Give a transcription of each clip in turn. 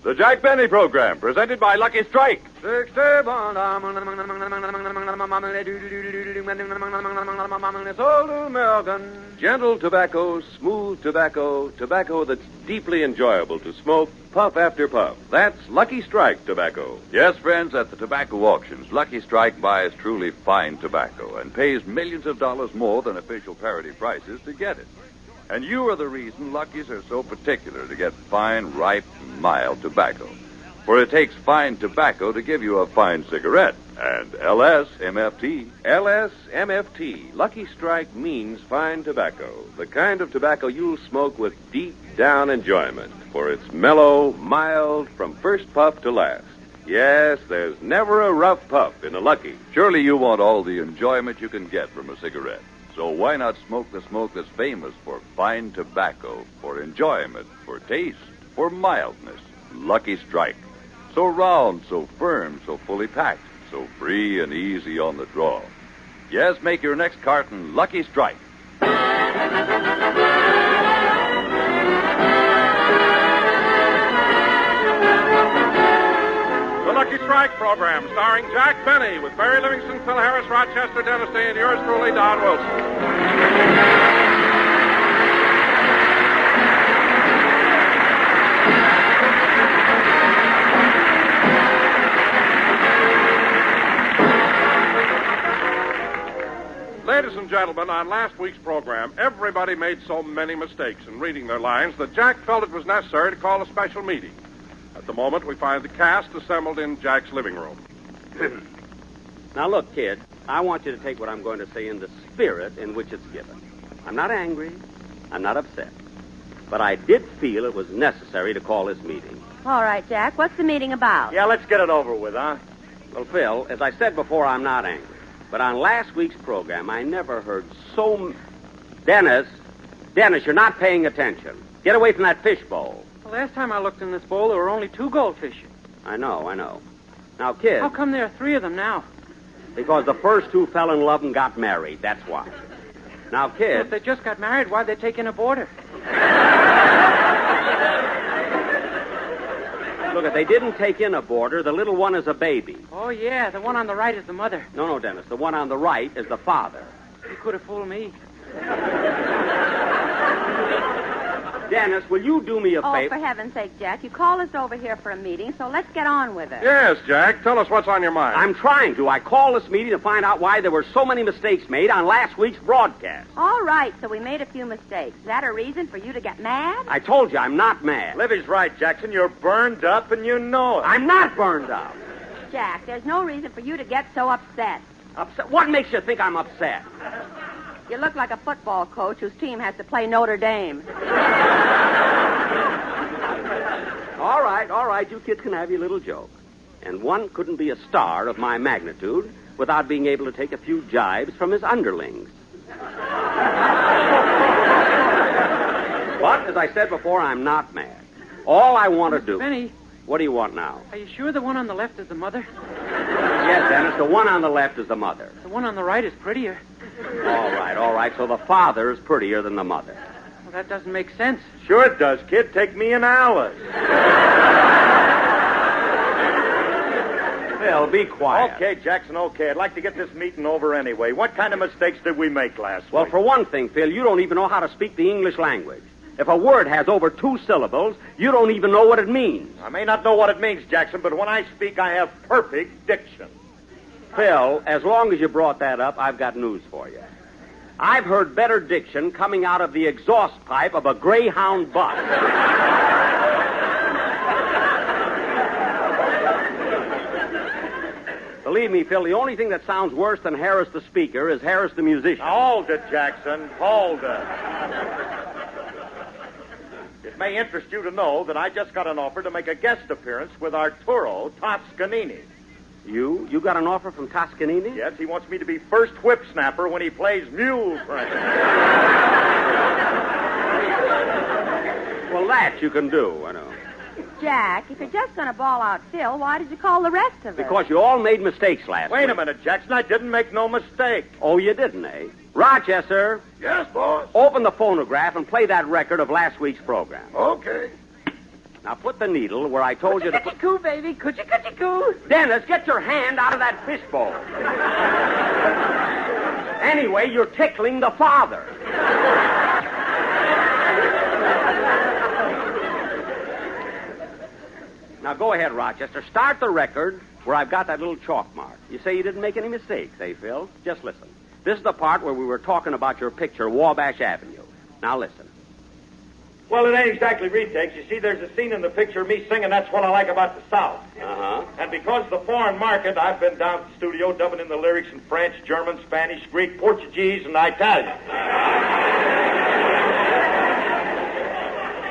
The Jack Benny Program, presented by Lucky Strike. Gentle tobacco, smooth tobacco, tobacco that's deeply enjoyable to smoke puff after puff. That's Lucky Strike tobacco. Yes, friends, at the tobacco auctions, Lucky Strike buys truly fine tobacco and pays millions of dollars more than official parity prices to get it. And you are the reason Lucky's are so particular to get fine, ripe, mild tobacco. For it takes fine tobacco to give you a fine cigarette. And LSMFT. LSMFT. Lucky Strike means fine tobacco. The kind of tobacco you'll smoke with deep down enjoyment. For it's mellow, mild, from first puff to last. Yes, there's never a rough puff in a Lucky. Surely you want all the enjoyment you can get from a cigarette. So why not smoke the smoke that's famous for fine tobacco, for enjoyment, for taste, for mildness? Lucky Strike. So round, so firm, so fully packed, so free and easy on the draw. Yes, make your next carton Lucky Strike. The Lucky Strike program, starring Jack Benny, with Barry Livingston, Phil Harris, Rochester, Tennessee, and yours truly, Don Wilson. Ladies and gentlemen, on last week's program, everybody made so many mistakes in reading their lines that Jack felt it was necessary to call a special meeting. At the moment, we find the cast assembled in Jack's living room. Now, look, kid, I want you to take what I'm going to say in the spirit in which it's given. I'm not angry. I'm not upset. But I did feel it was necessary to call this meeting. All right, Jack. What's the meeting about? Yeah, let's get it over with, huh? Well, Phil, as I said before, I'm not angry. But on last week's program, I never heard so... Dennis, you're not paying attention. Get away from that fishbowl. The last time I looked in this bowl, there were only 2 goldfish. I know. Now, kid... How come there are 3 of them now? Because the first 2 fell in love and got married, that's why. Now, kid... Well, if they just got married, why'd they take in a boarder? Look, if they didn't take in a boarder, the little one is a baby. Oh, yeah, the one on the right is the mother. No, Dennis, the one on the right is the father. You could have fooled me. Dennis, will you do me a favor? Oh, for heaven's sake, Jack. You called us over here for a meeting, so let's get on with it. Yes, Jack, tell us what's on your mind. I'm trying to. I called this meeting to find out why there were so many mistakes made on last week's broadcast. All right, so we made a few mistakes. Is that a reason for you to get mad? I told you I'm not mad. Livy's right, Jackson. You're burned up, and you know it. I'm not burned up. Jack, there's no reason for you to get so upset. Upset? What makes you think I'm upset? You look like a football coach whose team has to play Notre Dame. All right, you kids can have your little joke. And one couldn't be a star of my magnitude without being able to take a few jibes from his underlings. But, as I said before, I'm not mad. All I want to do... Benny. What do you want now? Are you sure the one on the left is the mother? Yes, Dennis, the one on the left is the mother. The one on the right is prettier. All right, so the father is prettier than the mother. Well, that doesn't make sense. Sure it does, kid. Take me and Alice. Phil, be quiet. Okay, Jackson, okay. I'd like to get this meeting over anyway. What kind of mistakes did we make last Well, week? for one thing, Phil, you don't even know how to speak the English language. If a word has over 2 syllables, you don't even know what it means. I may not know what it means, Jackson, but when I speak, I have perfect diction. Phil, as long as you brought that up, I've got news for you. I've heard better diction coming out of the exhaust pipe of a Greyhound bus. Believe me, Phil, the only thing that sounds worse than Harris the speaker is Harris the musician. Now, hold it, Jackson. Hold it. It may interest you to know that I just got an offer to make a guest appearance with Arturo Toscanini. You got an offer from Toscanini? Yes, he wants me to be first whip snapper when he plays mule train. Well, that you can do, I know. Jack, if you're just going to ball out Phil, why did you call the rest of us? Because you all made mistakes last week. Wait a minute, Jackson. I didn't make no mistake. Oh, you didn't, eh? Rochester. Yes, boss. Open the phonograph and play that record of last week's program. Okay. Now put the needle where I told you to put... Coo, baby. Coochie-coo. Dennis, get your hand out of that fishbowl. Anyway, you're tickling the father. Now go ahead, Rochester. Start the record where I've got that little chalk mark. You say you didn't make any mistakes, eh, Phil? Just listen. This is the part where we were talking about your picture, Wabash Avenue. Now listen. Well, it ain't exactly retakes. You see, there's a scene in the picture of me singing That's What I Like About the South. Uh-huh. And because of the foreign market, I've been down to the studio dubbing in the lyrics in French, German, Spanish, Greek, Portuguese, and Italian.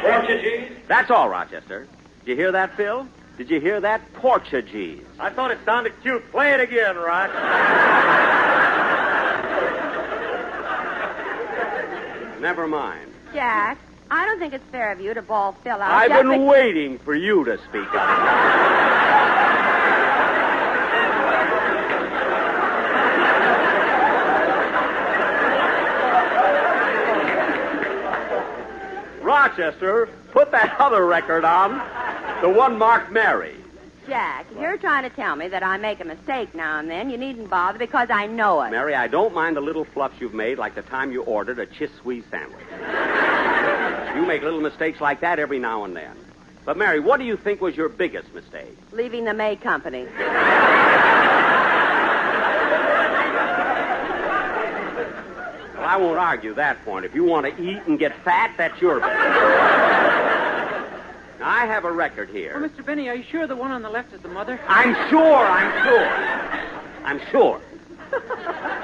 Portuguese? That's all, Rochester. Did you hear that, Phil? Did you hear that? Portuguese. I thought it sounded cute. Play it again, Roch. Never mind. Jack, I don't think it's fair of you to ball Phil out. I've just been waiting for you to speak up. Rochester, put that other record on, the one marked Mary. Jack, if you're trying to tell me that I make a mistake now and then, you needn't bother because I know it. Mary, I don't mind the little fluffs you've made, like the time you ordered a Chiswee sandwich. You make little mistakes like that every now and then. But, Mary, what do you think was your biggest mistake? Leaving the May Company. Well, I won't argue that point. If you want to eat and get fat, that's your business. Now, I have a record here. Well, Mr. Benny, are you sure the one on the left is the mother? I'm sure.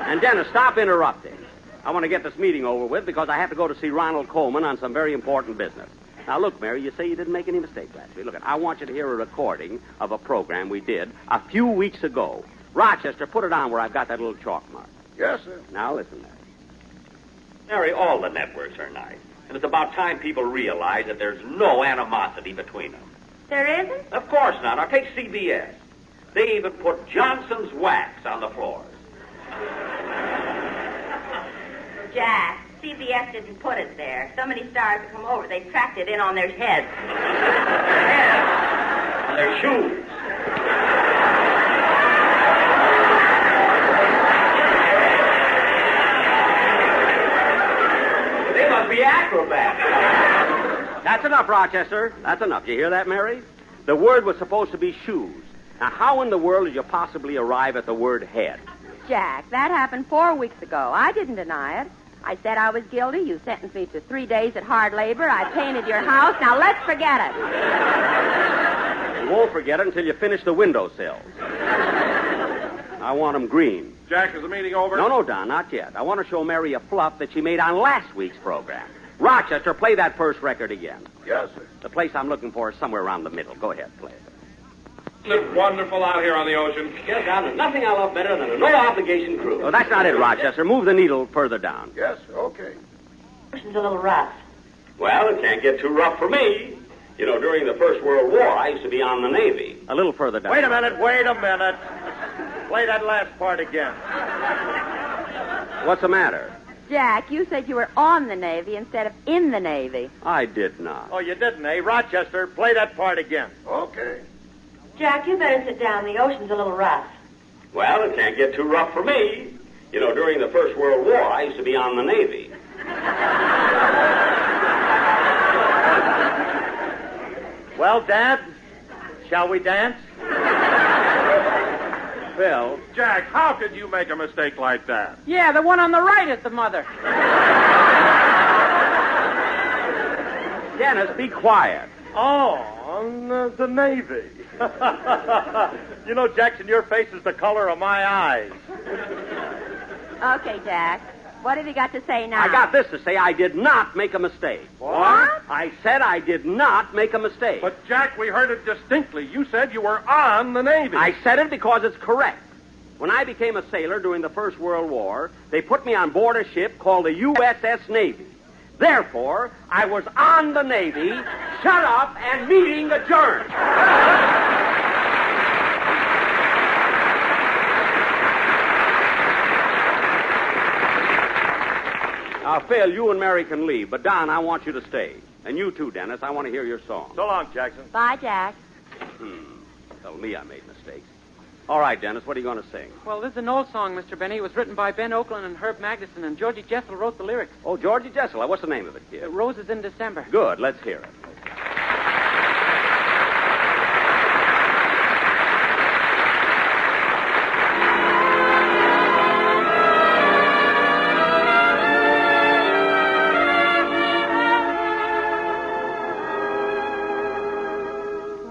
And Dennis, stop interrupting. I want to get this meeting over with because I have to go to see Ronald Coleman on some very important business. Now, look, Mary, you say you didn't make any mistakes last week. Look, I want you to hear a recording of a program we did a few weeks ago. Rochester, put it on where I've got that little chalk mark. Yes, sir. Now, listen, Mary. Mary, all the networks are nice. And it's about time people realize that there's no animosity between them. There isn't? Of course not. Now, take CBS. They even put Johnson's wax on the floors. Jack, CBS didn't put it there. So many stars have come over, they tracked it in on their heads. On their shoes. They must be acrobats. That's enough, Rochester. That's enough. You hear that, Mary? The word was supposed to be shoes. Now, how in the world did you possibly arrive at the word head? Jack, that happened 4 weeks ago. I didn't deny it. I said I was guilty. You sentenced me to 3 days at hard labor. I painted your house. Now, let's forget it. You won't forget it until you finish the windowsills. I want them green. Jack, is the meeting over? No, Don, not yet. I want to show Mary a fluff that she made on last week's program. Rochester, play that first record again. Yes, sir. The place I'm looking for is somewhere around the middle. Go ahead, play it. Isn't it wonderful out here on the ocean? Yes, Don, there's nothing I love better than a no-obligation cruise. Oh, that's not it, Rochester. Move the needle further down. Yes, sir. Okay. Ocean's a little rough. Well, it can't get too rough for me. You know, during the First World War, I used to be on the Navy. A little further down. Wait a minute. Play that last part again. What's the matter? Jack, you said you were on the Navy instead of in the Navy. I did not. Oh, you didn't, eh? Rochester, play that part again. Okay. Jack, you better sit down. The ocean's a little rough. Well, it can't get too rough for me. You know, during the First World War, I used to be on the Navy. Well, Dad, shall we dance? Phil. Jack, how could you make a mistake like that? Yeah, the one on the right is the mother. Dennis, be quiet. Oh, on the Navy. You know, Jackson, your face is the color of my eyes. Okay, Jack. What have you got to say now? I got this to say. I did not make a mistake. What? I said I did not make a mistake. But, Jack, we heard it distinctly. You said you were on the Navy. I said it because it's correct. When I became a sailor during the First World War, they put me on board a ship called the USS Navy. Therefore, I was on the Navy. Shut up and meeting adjourned. Now, Phil, you and Mary can leave, but Don, I want you to stay. And you too, Dennis. I want to hear your song. So long, Jackson. Bye, Jack. Tell me I made mistakes. All right, Dennis, what are you going to sing? Well, this is an old song, Mr. Benny. It was written by Ben Oakland and Herb Magnuson, and Georgie Jessel wrote the lyrics. Oh, Georgie Jessel. What's the name of it, kid? Roses in December. Good. Let's hear it.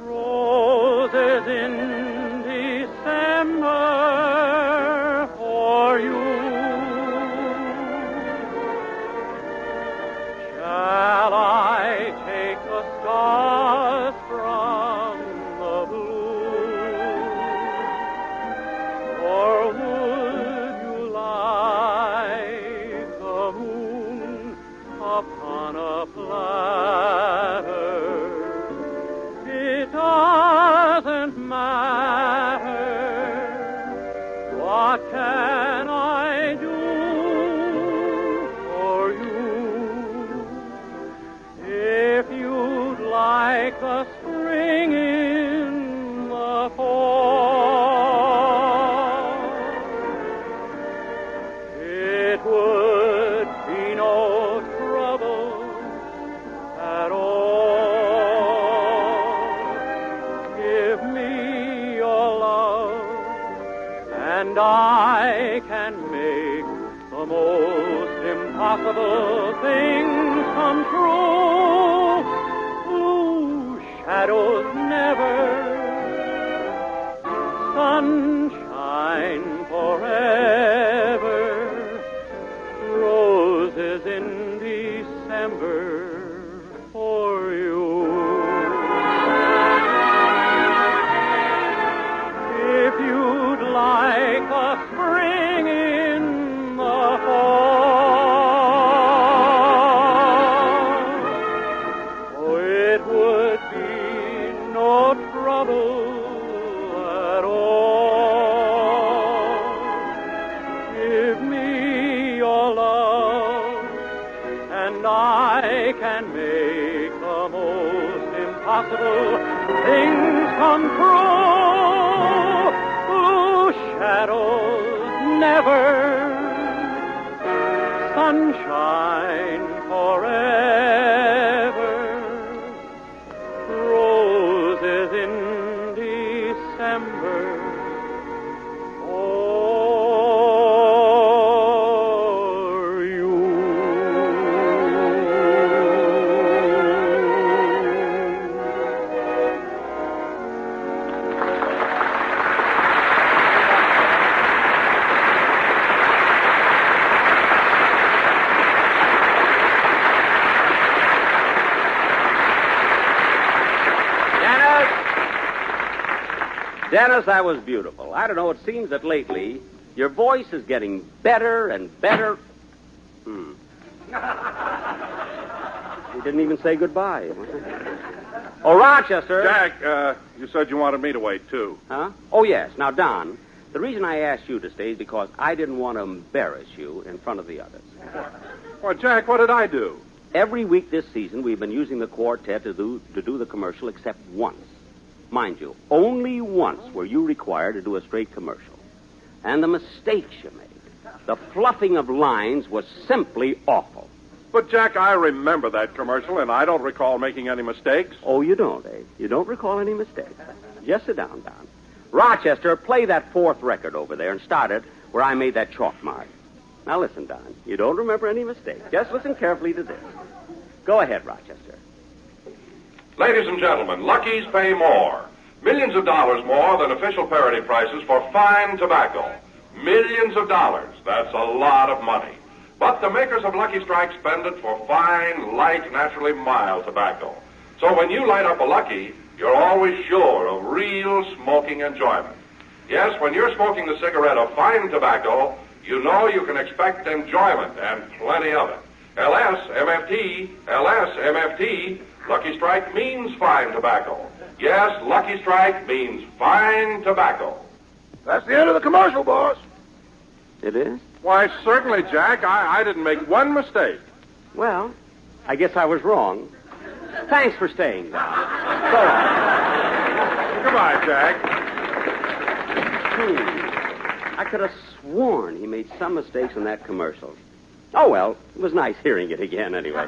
Roses in December for you. Shall I take the stars from the blue? Or would you like the moon upon a platter? It doesn't matter. What can I do for you? If you'd like the spring in the fall, it would be no trouble at all. Give me your love, and I can make the most impossible things come true. Blue shadows never, sunshine forever, roses in December for you. If you'd like a spring in the fall, oh, it would be no trouble at all. Give me your love, and I can make the most impossible things come true. Blue shadows never, sunshine forever, roses in December for you. Dennis, that was beautiful. I don't know, it seems that lately your voice is getting better and better. You didn't even say goodbye. Oh, Rochester. Jack, you said you wanted me to wait, too. Huh? Oh, yes. Now, Don, the reason I asked you to stay is because I didn't want to embarrass you in front of the others. Well, Jack, what did I do? Every week this season, we've been using the quartet to do the commercial except once. Mind you, only once were you required to do a straight commercial. And the mistakes you made, the fluffing of lines was simply awful. But, Jack, I remember that commercial, and I don't recall making any mistakes. Oh, you don't, eh? You don't recall any mistakes. Just sit down, Don. Rochester, play that fourth record over there and start it where I made that chalk mark. Now, listen, Don. You don't remember any mistakes. Just listen carefully to this. Go ahead, Rochester. Ladies and gentlemen, Lucky's pay more. Millions of dollars more than official parity prices for fine tobacco. Millions of dollars. That's a lot of money. But the makers of Lucky Strike spend it for fine, light, naturally mild tobacco. So when you light up a Lucky, you're always sure of real smoking enjoyment. Yes, when you're smoking the cigarette of fine tobacco, you know you can expect enjoyment and plenty of it. LS-MFT, LS-MFT, Lucky Strike means fine tobacco. Yes, Lucky Strike means fine tobacco. That's the end of the commercial, boss. It is? Why, certainly, Jack. I didn't make one mistake. Well, I guess I was wrong. Thanks for staying, Doc. So long. Goodbye, Jack. I could have sworn he made some mistakes in that commercial. Oh, well, it was nice hearing it again anyway.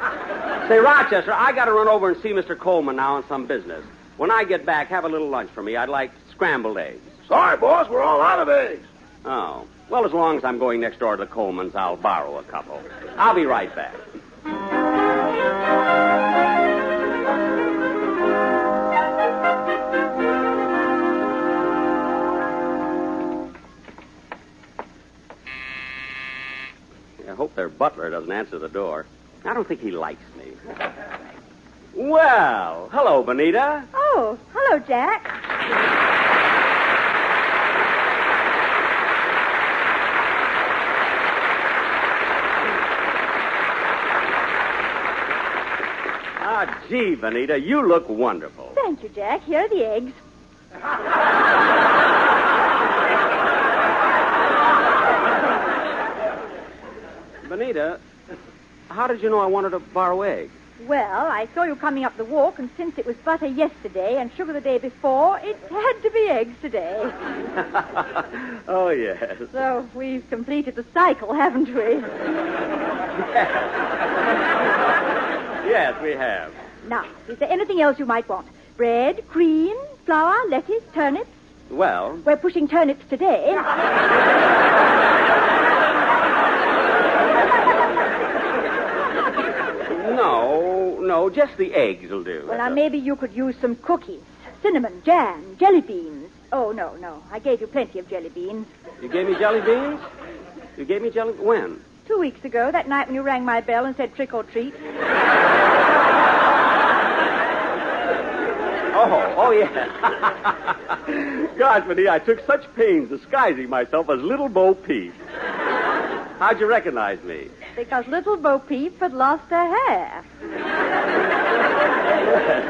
Say, Rochester, I got to run over and see Mr. Coleman now on some business. When I get back, have a little lunch for me. I'd like scrambled eggs. Sorry, boss, we're all out of eggs. Oh. Well, as long as I'm going next door to the Colemans, I'll borrow a couple. I'll be right back. I hope their butler doesn't answer the door. I don't think he likes me. Well, hello, Benita. Oh, hello, Jack. Ah, gee, Benita, you look wonderful. Thank you, Jack. Here are the eggs. Benita, how did you know I wanted to borrow eggs? Well, I saw you coming up the walk, and since it was butter yesterday and sugar the day before, it had to be eggs today. Oh, yes. So we've completed the cycle, haven't we? Yes, we have. Now, is there anything else you might want? Bread, cream, flour, lettuce, turnips? Well, We're pushing turnips today. No, just the eggs will do. Well, now, maybe you could use some cookies, cinnamon, jam, jelly beans. Oh, no. I gave you plenty of jelly beans. You gave me jelly beans? You gave me jelly... When? 2 weeks ago, that night when you rang my bell and said trick or treat. Oh, yeah. Gosh, Benita, I took such pains disguising myself as Little Bo Peep. How'd you recognize me? Because little Bo Peep had lost her hair.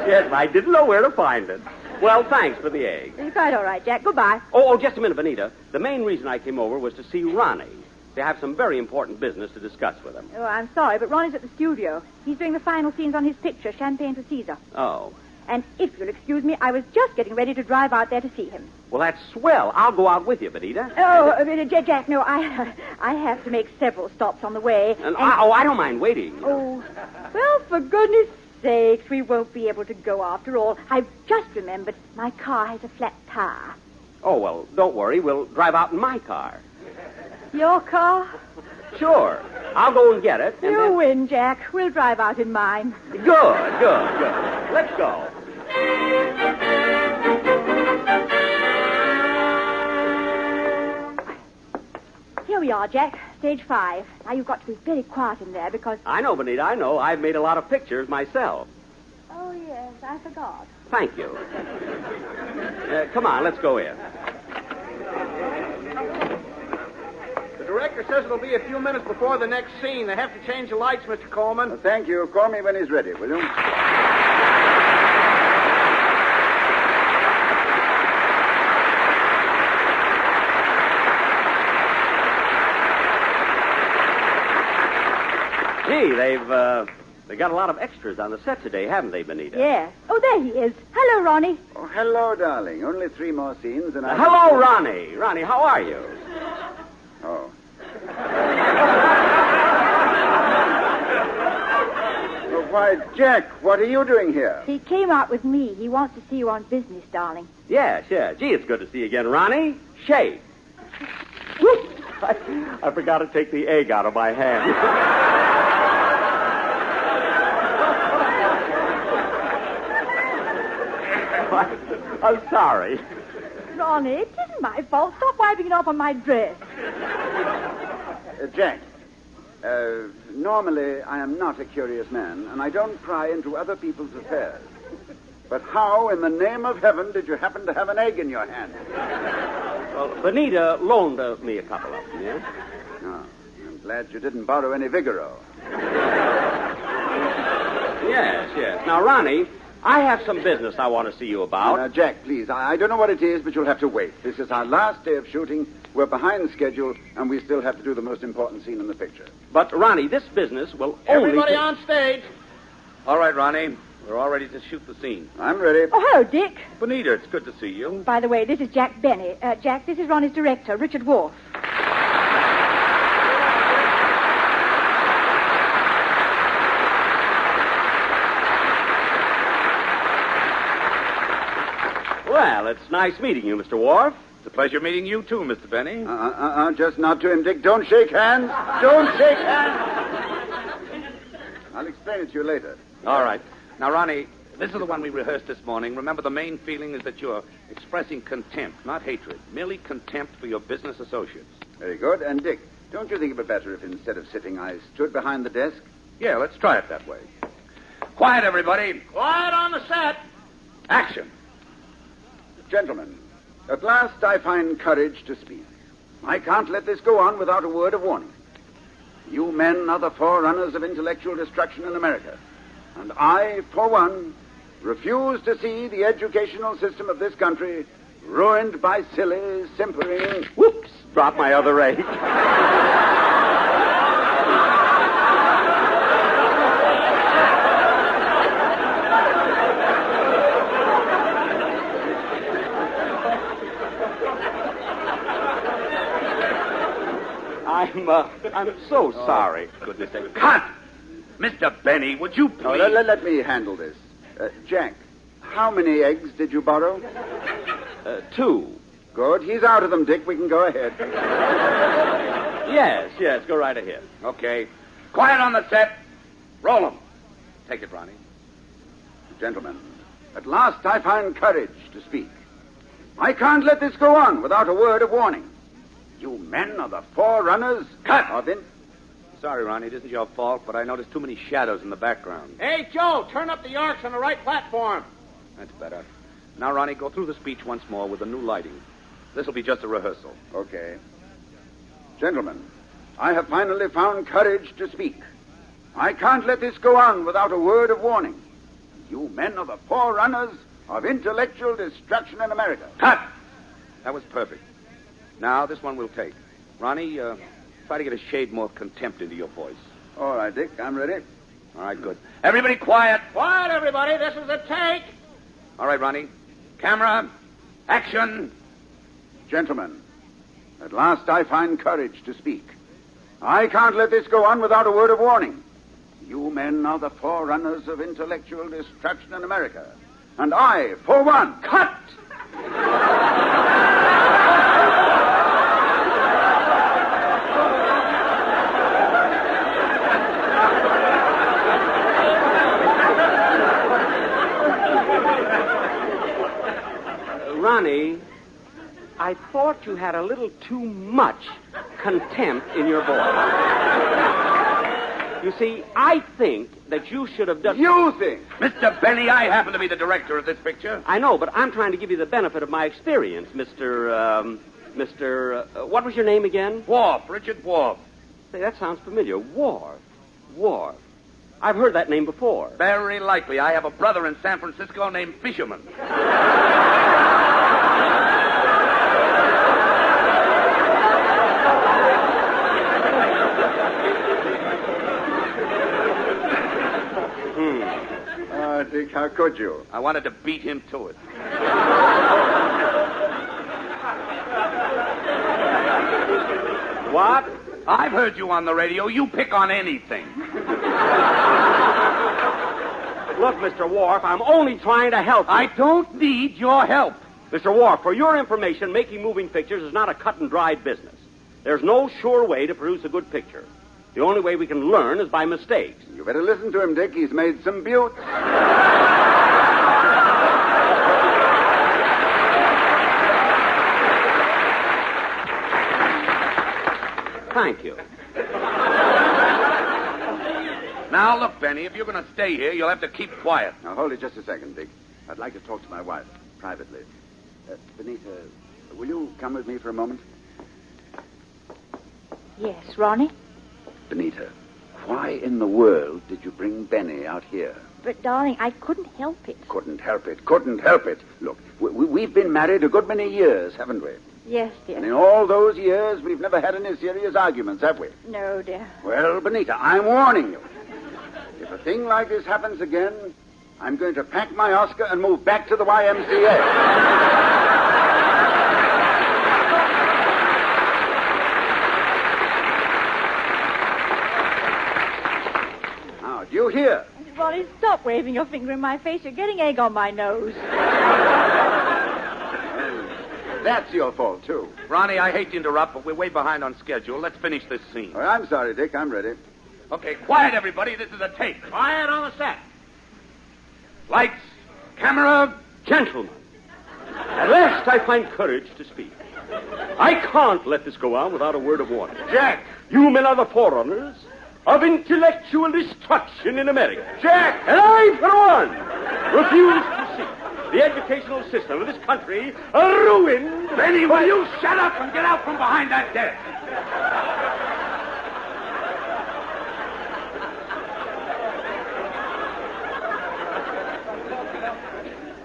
Yes, I didn't know where to find it. Well, thanks for the egg. You're quite all right, Jack. Goodbye. Oh, just a minute, Benita. The main reason I came over was to see Ronnie. To have some very important business to discuss with him. Oh, I'm sorry, but Ronnie's at the studio. He's doing the final scenes on his picture, Champagne for Caesar. Oh. And if you'll excuse me, I was just getting ready to drive out there to see him. Well, that's swell. I'll go out with you, Benita. Oh, Jack, no, I have to make several stops on the way. I don't mind waiting. Oh, well, for goodness sakes, we won't be able to go after all. I've just remembered my car has a flat tire. Oh, well, don't worry. We'll drive out in my car. Your car? Sure. I'll go and get it. And You win, Jack. We'll drive out in mine. Good. Let's go. Here we are, Jack. Stage 5. Now, you've got to be very quiet in there because... I know, Benita, I know. I've made a lot of pictures myself. Oh, yes, I forgot. Thank you. Come on, let's go in. The director says it'll be a few minutes before the next scene. They have to change the lights, Mr. Coleman. Thank you. Call me when he's ready, will you? Gee, they got a lot of extras on the set today, haven't they, Benita? Yes. Oh, there he is. Hello, Ronnie. Oh, hello, darling. Only 3 more scenes and I... Hello, Ronnie. Ronnie, how are you? Oh. Oh, why, Jack, what are you doing here? He came out with me. He wants to see you on business, darling. Yes. Gee, it's good to see you again, Ronnie. Shake. Whoop. I forgot to take the egg out of my hand. I'm sorry. Ronnie, it isn't my fault. Stop wiping it off on my dress. Jack, normally I am not a curious man, and I don't pry into other people's affairs. But how in the name of heaven did you happen to have an egg in your hand? Well, Benita loaned me a couple of them, yeah? Oh, I'm glad you didn't borrow any Vigoro. Yes. Now, Ronnie, I have some business I want to see you about. Now, Jack, please, I don't know what it is, but you'll have to wait. This is our last day of shooting. We're behind schedule, and we still have to do the most important scene in the picture. But, Ronnie, this business will only... Everybody on stage. All right, Ronnie. We're all ready to shoot the scene. I'm ready. Oh, hello, Dick. Bonita, it's good to see you. By the way, this is Jack Benny. Jack, this is Ronnie's director, Richard Wolfe. Well, it's nice meeting you, Mr. Worf. It's a pleasure meeting you, too, Mr. Benny. Just nod to him, Dick. Don't shake hands. Don't shake hands. I'll explain it to you later. All right. Now, Ronnie, this is the one we rehearsed this morning. Remember, the main feeling is that you're expressing contempt, not hatred. Merely contempt for your business associates. Very good. And, Dick, don't you think it would be better if instead of sitting, I stood behind the desk? Yeah, let's try it that way. Quiet, everybody. Quiet on the set. Action. Gentlemen, at last I find courage to speak. I can't let this go on without a word of warning. You men are the forerunners of intellectual destruction in America. And I, for one, refuse to see the educational system of this country ruined by silly, simpering... Whoops! Dropped my other egg. I'm so sorry. Goodness sake. Cut! Mr. Benny, would you please... let me handle this. Jack, how many eggs did you borrow? 2. Good. He's out of them, Dick. We can go ahead. Yes, go right ahead. Okay. Quiet on the set. Roll 'em. Take it, Ronnie. Gentlemen, at last I find courage to speak. I can't let this go on without a word of warning. You men are the forerunners of Sorry, Ronnie, it isn't your fault, but I noticed too many shadows in the background. Hey, Joe, turn up the arcs on the right platform. That's better. Now, Ronnie, go through the speech once more with the new lighting. This will be just a rehearsal. Okay. Gentlemen, I have finally found courage to speak. I can't let this go on without a word of warning. You men are the forerunners of intellectual destruction in America. Cut! That was perfect. Now, this one we'll take. Ronnie, try to get a shade more contempt into your voice. All right, Dick, I'm ready. All right, good. Everybody quiet. Quiet, everybody. This is a take. All right, Ronnie. Camera. Action. Gentlemen, at last I find courage to speak. I can't let this go on without a word of warning. You men are the forerunners of intellectual destruction in America. And I, for one, cut! Ronnie, I thought you had a little too much contempt in your voice. You see, I think that you should have done... You think? Mr. Benny, I happen to be the director of this picture. I know, but I'm trying to give you the benefit of my experience, Mr. What was your name again? Worf, Richard Worf. Say, that sounds familiar. Worf. I've heard that name before. Very likely. I have a brother in San Francisco named Fisherman. Dick, how could you? I wanted to beat him to it. What? I've heard you on the radio. You pick on anything. Look, Mr. Worf, I'm only trying to help you. I don't need your help. Mr. Worf, for your information, making moving pictures is not a cut and dried business. There's no sure way to produce a good picture. The only way we can learn is by mistakes. You better listen to him, Dick. He's made some buttes. Thank you. Now, look, Benny, if you're going to stay here, you'll have to keep quiet. Now, hold it just a second, Dick. I'd like to talk to my wife privately. Benita, will you come with me for a moment? Yes, Ronnie? Benita, why in the world did you bring Benny out here? But, darling, I couldn't help it. Couldn't help it. Look, we've been married a good many years, haven't we? Yes, dear. And in all those years, we've never had any serious arguments, have we? No, dear. Well, Benita, I'm warning you. If a thing like this happens again, I'm going to pack my Oscar and move back to the YMCA. Now, do you hear? Ronnie, stop waving your finger in my face. You're getting egg on my nose. That's your fault, too. Ronnie, I hate to interrupt, but we're way behind on schedule. Let's finish this scene. Oh, I'm sorry, Dick. I'm ready. Okay, quiet, everybody. This is a tape. Quiet on the set. Lights, camera. Gentlemen, at last I find courage to speak. I can't let this go on without a word of warning. Jack! You men are the forerunners of intellectual destruction in America. Jack! And I, for one, refuse to see the educational system of this country ruined. Benny, will you shut up and get out from behind that desk?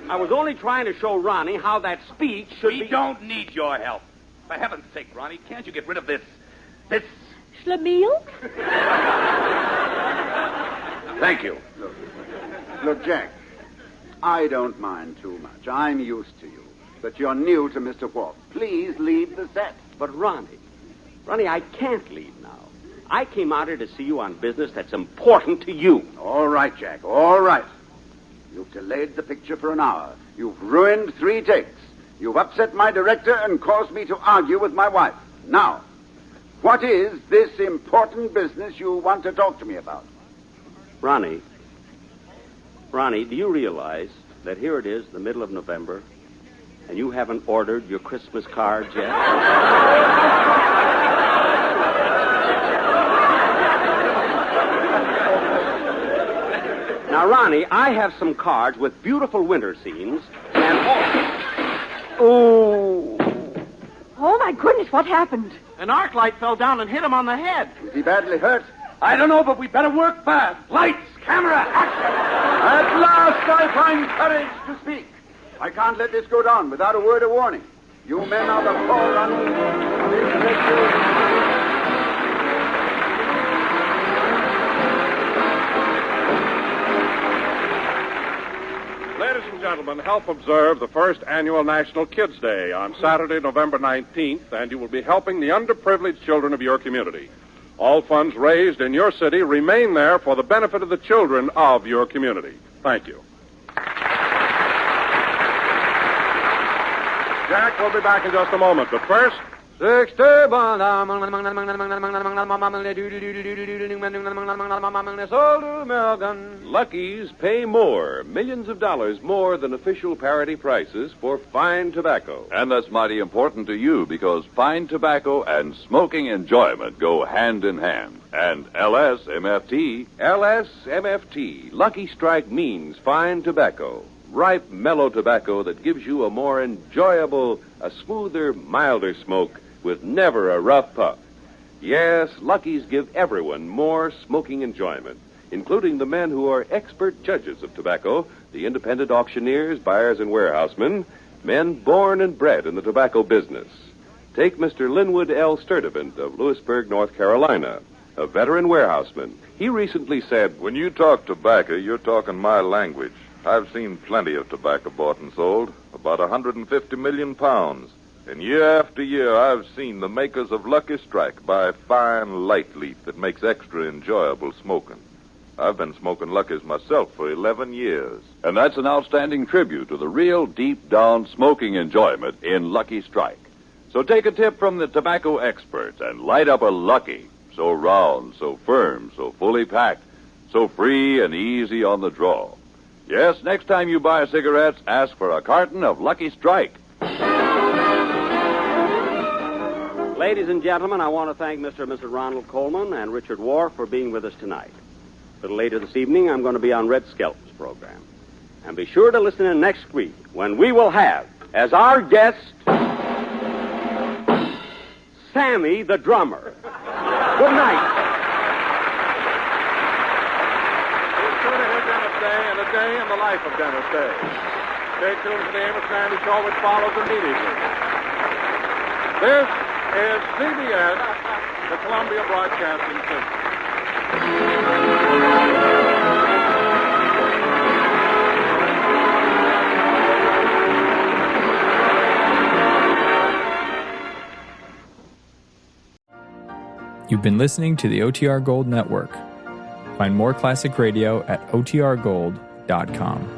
I was only trying to show Ronnie how that speech should be... We don't need your help. For heaven's sake, Ronnie, can't you get rid of this... Schlemiel? Thank you. Look, Jack, I don't mind too much. I'm used to you. But you're new to Mr. Wharf. Please leave the set. But Ronnie, I can't leave now. I came out here to see you on business that's important to you. All right, Jack, all right. You've delayed the picture for an hour. You've ruined 3 takes. You've upset my director and caused me to argue with my wife. Now, what is this important business you want to talk to me about? Ronnie, do you realize that here it is, the middle of November, and you haven't ordered your Christmas cards yet? Now, Ronnie, I have some cards with beautiful winter scenes and... Oh, my goodness, what happened? An arc light fell down and hit him on the head. Is he badly hurt? I don't know, but we better work fast. Lights, camera, action! At last I find courage to speak. I can't let this go down without a word of warning. You men are the forerunners of intellectual... Ladies and gentlemen, help observe the first annual National Kids Day on Saturday, November 19th, and you will be helping the underprivileged children of your community. All funds raised in your city remain there for the benefit of the children of your community. Thank you. Jack will be back in just a moment, but first... Lucky's pay more, millions of dollars more than official parity prices for fine tobacco. And that's mighty important to you because fine tobacco and smoking enjoyment go hand in hand. And LSMFT. LSMFT, Lucky Strike means fine tobacco. Ripe, mellow tobacco that gives you a more enjoyable, a smoother, milder smoke with never a rough puff. Yes, Lucky's give everyone more smoking enjoyment, including the men who are expert judges of tobacco, the independent auctioneers, buyers, and warehousemen, men born and bred in the tobacco business. Take Mr. Linwood L. Sturdivant of Lewisburg, North Carolina, a veteran warehouseman. He recently said, "When you talk tobacco, you're talking my language. I've seen plenty of tobacco bought and sold, about 150 million pounds. And year after year, I've seen the makers of Lucky Strike buy fine light leaf that makes extra enjoyable smoking. I've been smoking Lucky's myself for 11 years. And that's an outstanding tribute to the real deep-down smoking enjoyment in Lucky Strike. So take a tip from the tobacco experts and light up a Lucky. So round, so firm, so fully packed, so free and easy on the draw. Yes, next time you buy cigarettes, ask for a carton of Lucky Strike. Ladies and gentlemen, I want to thank Mr. and Mrs. Ronald Coleman and Richard Wharf for being with us tonight. A little later this evening, I'm going to be on Red Skelton's program. And be sure to listen in next week when we will have, as our guest, Sammy the drummer. Good night. We're sure to hear Dennis Day and a day in the life of Dennis Day. Stay tuned to the Amos Sandy Show, which follows immediately. This is CBS, the Columbia Broadcasting System. You've been listening to the OTR Gold Network. Find more classic radio at otrgold.com.